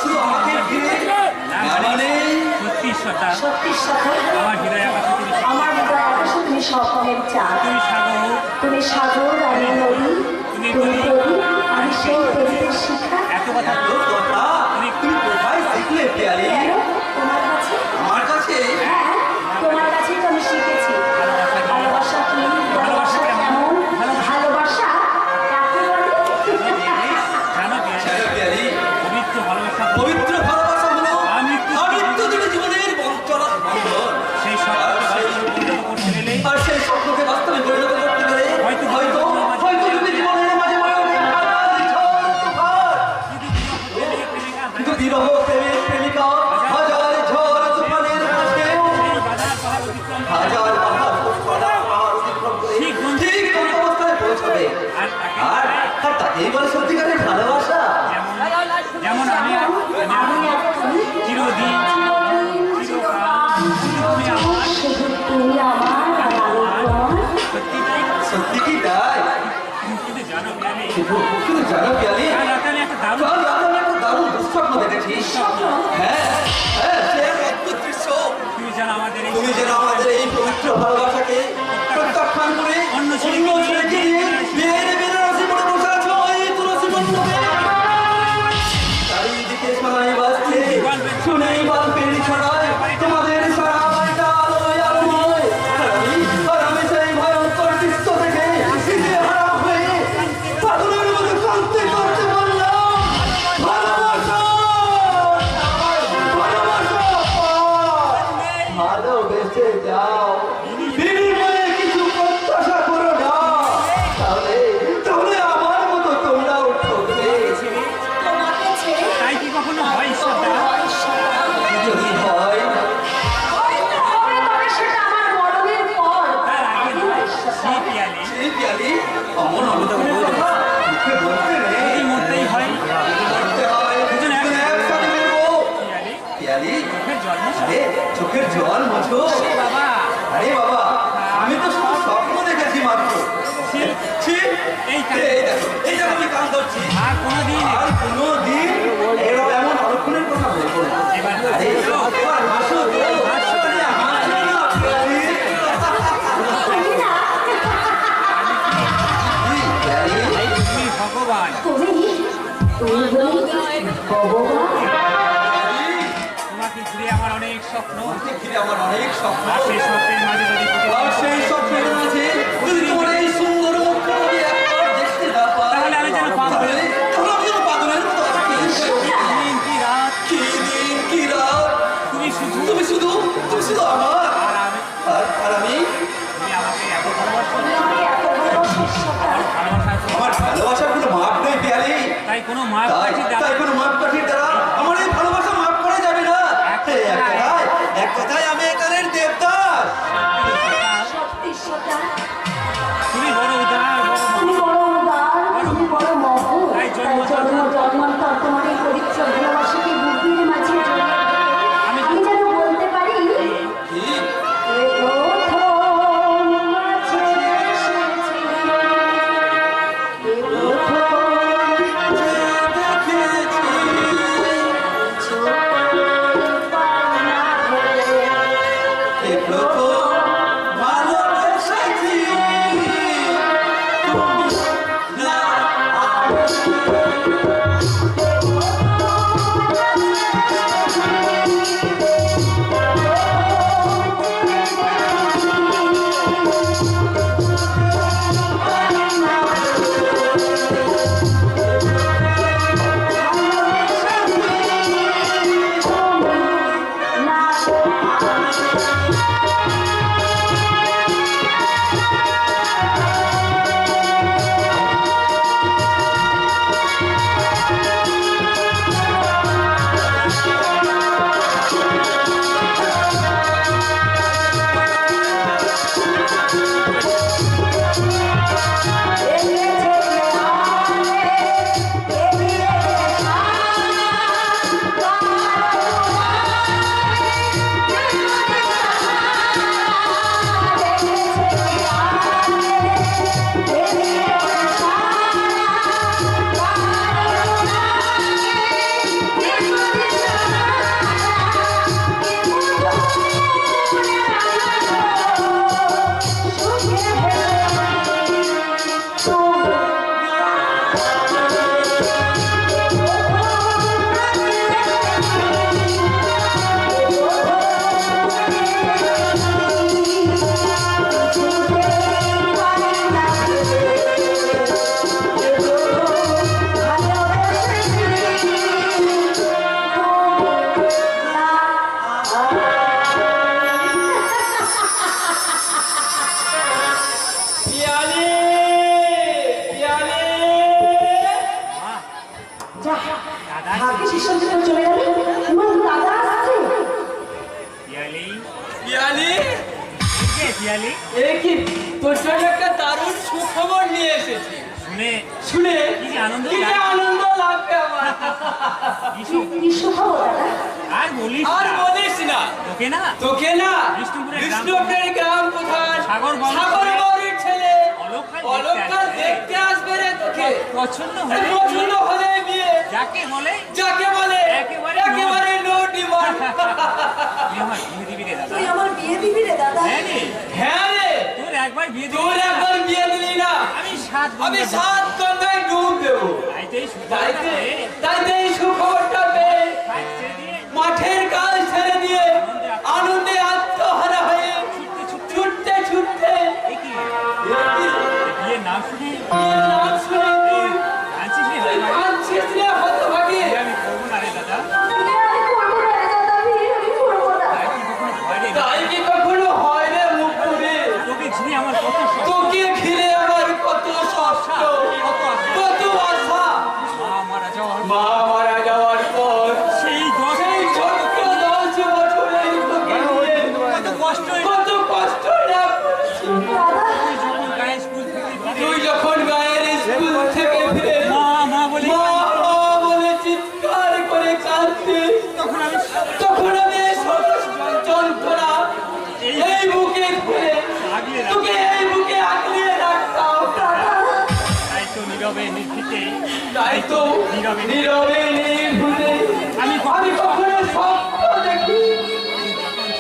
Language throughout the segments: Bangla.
শুধু আমাকে ঘিরে মানে সত্যি সাথে আমার হৃদয় আকাশে তুমি স্বপ্নের চাঁদ, তুমি সাগর আমি নদী, তুমি প্রদীপ আমি সেই প্রেমের শিখা। এত কথা তুমি কোথায় শিখলে পিয়ালি? তোমার কাছে। আমার কাছে? হ্যাঁ, তোমার কাছেই তো আমি শিখেছি ভালোবাসা কি, ভালোবাসা কেমন, ভালোবাসা কাকে বলে। পিয়ালি, পবিত্র ভালোবাসা হলো আমৃত্যু জীবনের চলার বন্ধন। আর সেই স্বপ্নকে বাস্তবে পরিণত করতে গেলে হয়তো তুমি জীবনের মাঝে কিন্তু বিরহ প্রেমের প্রেমিকা হাজার ঝড় তুফানের মাঝেও হাজার পাহাড় অতিক্রম করে ঠিক কোন অবস্থায় পৌঁছাবে। আর তাকেই বলে সত্যিকারের ভালোবাসা। যেমন আমি চিরদিন তুমি আমার সত্যি কি তাই? কিন্তু জানো পিয়ালি, আমি একটা দারুণ দুঃস্বপ্ন দেখেছি। হ্যাঁ হ্যাঁ, সে এক অদ্ভুত দৃশ্য। তুমি যেন আমাদের এই পবিত্র ভালোবাসাকে প্রত্যাখ্যান করে অন্য ছেলেকে নিয়ে বিয়ের বেনারসি পরে বসে আছো এই তুলসী মণ্ডপে। চারিদিকে সোনাই বাজছে, শুনেই বাল্পের ছড়ায় তোমাদের সারা বাড়িটা আলোয় আলোময়। আর আমি সেই ভয়ঙ্কর দৃশ্য থেকে হারা হয়ে পাগলের মতো কাঁদতে করতে বললাম ভালোবাসা, ভালোবাসা, ভালোবেসে যাও, বিনিময়ে কিছু প্রত্যাশা করো না, তাহলে তাহলে আমার মতো তোমরাও ঠকবে। তাই কি কখনো হয়? যদি হয় সেই পিয়ালি অমন অনুদানের কথা মুখে বলতে নেই, মরতেই হয়। বলতে হয়। দুজন একসাথে মরবো। পিয়ালি, আরে চোখের জল মোছো। আরে বাবা, আমি তো শুধু স্বপ্ন দেখেছি মাত্র। এই দেখো আমি কান ধরছি। আর কোনোদিন এমন অলক্ষণের কথা বলবো না। আরে এবার হাসো তো, হাসো না, হাসো না পিয়ালি। ভগবান তোমাকে ঘিরে আমার অনেক স্বপ্ন, আর সেই স্বপ্নের মাঝে যদি তোমার এই সুন্দর মুখটা যদি একবার দেখতে না পাই, তাহলে আমি যেন পাগলের মতো আছি। দিন কি রাত, দিন কি রাত তুমি শুধু আমার। আর আমি তুমি আমাকে এত ভালোবাসো, আমার ভালোবাসার কোনো মাপ নেই পিয়ালি। তাই কোনো মাপ তাই কোনো মাপ কাঠির দ্বারা আমার এই ভালোবাসা মাপ করা যাবে না। এক কথায় আমি এখানের দেবদাস। তুমি বড় উদার, তাই জন্মান্তর তোমার এই পবিত্র ভালোবাসাকে বুদ্ধির মাঝে আমি যেন বলতে পারি পিয়ালি এ কি তোর জন্য একটা দারুণ সুখবর নিয়ে এসেছি। শুনে শুনে কি যে আনন্দ কি যে লাগছে। আনন্দ লাগবে আমার। কি সুখবর দাদা? আর বলিস আর না। বলিস না, তোকে না তোকে না বিষ্ণুপুরের বিষ্ণুপুরের গ্রাম প্রধান সাগর বাবুর সাগর বাবুর ছেলে অলক্ষ্য দেখতে আসবে রে তোকে। পছন্দ এই হলে পছন্দ হলে বিয়ে, যাকে বলে যাকে বলে একেবারে নো ডিমান্ড। তুই আমার বিয়ে দিবি রে দাদা। তুই আমার বিয়ে দিবি রে দাদা? হ্যাঁ রে, হ্যাঁ রে, তোর একবার বিয়ে দিবি তোর না। একবার বিয়ে দিলি না আমি সাত আমি বন্ধু- 7 গঙ্গায় ডুব দেবো। তাইতেই তাইতে সুখবরটা তাইতে এই সুখবরটা পেয়ে কাজ ছেড়ে দিয়ে মাঠের কাজ ছেড়ে দিয়ে আনন্দে আত্মহারা হয়ে ছুটতে ছুটতে এ কি বিয়ের নাম শুনে বিয়ের নাম শুনে কাঁদছিস রে তুই ভাই? কাঁদছিস রে হতভাগী। বিয়ে আমি করবো না রে দাদা। বিয়ে আমি করবো না রে দাদা, বিয়ে আমি করবো না। তাই কি কখনো হয় রে? তাই কি কখনো হয় রে মুকুরে? তোকে ঘিরে আমার কত শখ, তোকে ঘিরে আমার কত কষ্ট, কত আশা। মা মারা যাওয়ার মা মারা যাওয়ার পর সেই দশ সেই ছোট্ট 10 বছরের তোকে নিয়ে কত কষ্ট কত কষ্ট না করছি। দাদা, যখন গায়ে স্কুল থেকে ফিরে তুই যখন গায়ের স্কুল থেকে ফিরে মা মা বলে মা মা বলে চিৎকার করে কাঁদতে, তখন আমি তখন আমি এই সমস্ত যন্ত্রণা এই বুকে ধরে তোকে এই বুকে আগলিয়ে রাখতাম। তাই তো নীরবে নির্ভীতে তাই তো নীরবে নির্ভুলে আমি আমি কখনো স্বপ্ন দেখি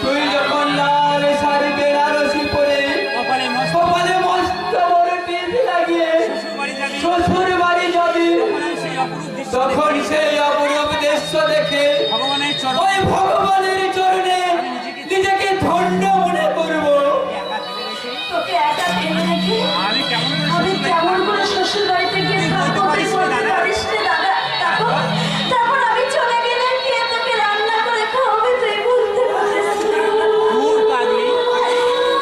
তুই যখন লাল শাড়ি বেনারসি পরে কপালে মস্ত কপালে মস্ত বড় টিপ লাগিয়ে শ্বশুর বাড়ি যাবি, শ্বশুর বাড়ি যাবি, তখন আমি সেই অপরূপ দৃশ্য তখন দেখে সেই অপরূপ দৃশ্য দেখে ভগবানের চরণ ওই ভগবানের চরণে নিজেকে ধন্য মনে করবো। একা ফেলে রেখে তোকে একা ফেলে রেখে আমি কেমন করে আমি শ্বশুর বাড়ি কেমন যাবো? করে শ্বশুর বাড়িতে গিয়ে থাকবো তুই বলতে পারিস রে দাদা? তারপর আমি চলে গেলে কে তোকে রান্না করে খাওয়াবে তুই বলতে পারিস? দূর পাগলি,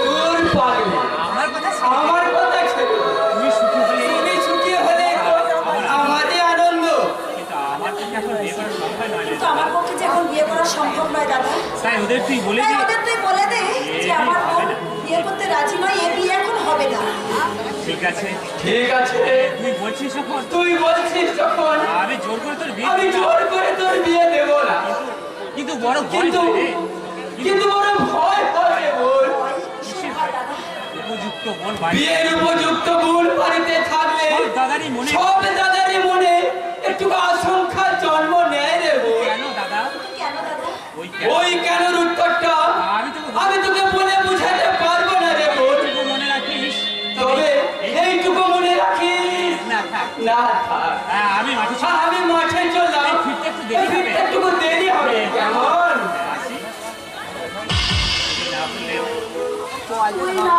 তোর পাগলি আমার কথা শোন। আমার কথা ছিল, তুমি সুখী হলে তুমি ছুটি হলে তো আমাদের আনন্দ। কিন্তু আমার পক্ষে এখন বিয়ে করা সম্ভব নয় রে তো আমার পক্ষে যে এখন বিয়ে করা সম্ভব নয় দাদা। তাই ওদের তুই বলে তাই দে ওদের তুই বলে দে যে আমার বোন বিয়ে করতে রাজি নয়, এ বিয়ে এখন হবে না। ঠিক আছে, ঠিক আছে, তুই বলছিস যখন তুই বলছিস যখন আমি জোর করে তোর বিয়ে আমি দেব না। জোর করে তোর বিয়ে দেব না, কিন্তু বড় ভয় কিন্তু হয় রে। কিন্তু বড় ভয় হয় বল। কিসের ভয় দাদা? উপযুক্ত বোন বাড়ি বিয়ের উপযুক্ত বোন বাড়িতে থাকলে সব দাদারই মনে সব দাদারই মনে একটু আশঙ্কা জন্ম নেয় রে বোন। কেন দাদা কেন দাদা? ওই ওই কেন উত্তরটা আমি তোকে আমি তোকে বলে বুঝাতে পারবো না রে বোন। এইটুকু মনে রাখিস তবে এইটুকু মনে রাখিস না থাক না থাক। আমি মাঠে আমি মাঠে চললাম, এই ফিরতে একটু দেরি হবে। ফিরতে একটু দেরি হবে কেমন? আসি না বললেও তুই না